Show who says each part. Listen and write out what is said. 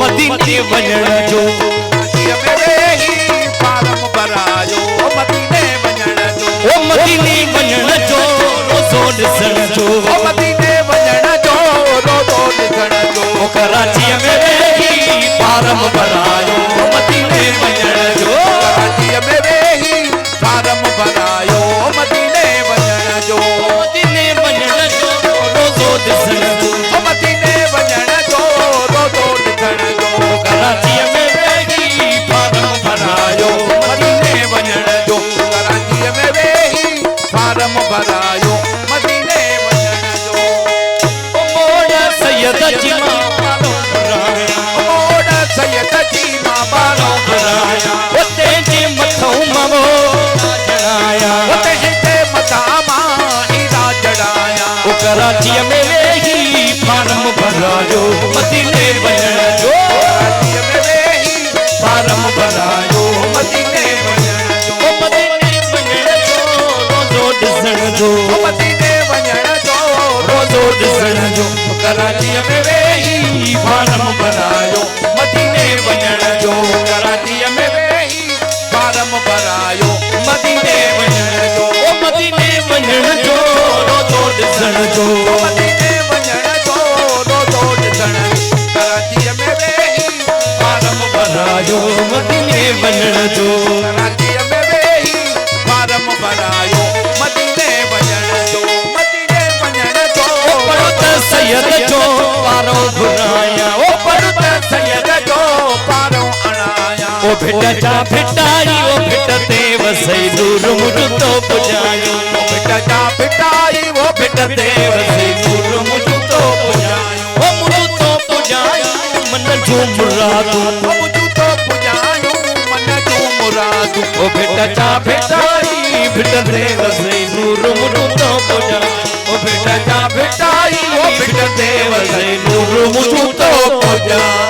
Speaker 1: मदीने वञण जो
Speaker 2: फारम भरायो मदीने वञण जो
Speaker 1: मदीने वञण जो रोज़ो ॾिसण जो
Speaker 2: मदीने वञण जो रोज़ो ॾिसण जो
Speaker 1: कराची में वेही फारम भरायो मदीने वञण जो
Speaker 2: कराची में वेही फारम भरायो मदीने वञण जो
Speaker 1: मदीने वञण जो रोज़ो ॾिसण जो
Speaker 2: मदीने वञण जो रोज़ो ॾिसण जो
Speaker 1: कराची में वेही फारम भरायो मदीने वञण जो
Speaker 2: कराची में वेही फारम भरायो मदीने वञण जो
Speaker 1: मोड़ सैयद जी मां
Speaker 2: मोड़ सैयद जी मां बारो
Speaker 1: भराया उते जे मथों मवो चढ़ाया
Speaker 2: उते जे मथा मां हीरा चढ़ाया
Speaker 1: कराची में वेही फारम भरायो मदीने वञण जो
Speaker 2: कराची में वेही
Speaker 1: फारम भरायो
Speaker 2: मदीने वञण जो
Speaker 1: मदीने वञण जो रोज़ो ॾिसण जो
Speaker 2: मदीने वञण जो
Speaker 1: रोज़ो ॾिसण जो कराची में वेही फारम भरायो मदीने वञण जो कराची में
Speaker 2: वेही फारम भरायो
Speaker 1: मदीने वञण जो मदीने वञण जो रोज़ो ॾिसण जो
Speaker 2: मदीने वञण जो रोज़ो ॾिसण कराची में वेही
Speaker 1: फारम भरायो मदीने वञण जो
Speaker 2: कराची में वेही फारम भरायो मदीने वञण जो मदीने वञण जो
Speaker 1: पढ़त सैयद जो पारो घुराया पढ़त
Speaker 2: सैयद जो पारो अणाया
Speaker 1: भिट जा भिटाई भिट ते वसई दूर मुझ तो पुजायो
Speaker 2: भिट जा भिटाई वो
Speaker 1: भिट ते वसई दूर मुझ तो पुजायो मुझ तो पुजायो मन जो मुरादू
Speaker 2: मुझ तो पुजायो मन जो मुरादू
Speaker 1: भिट जा भिटाई भिट ते वसई दूर मुझ तो पुजायो भिट जा भिटाई भिट ते वसई दूर मुझ तो पुजायो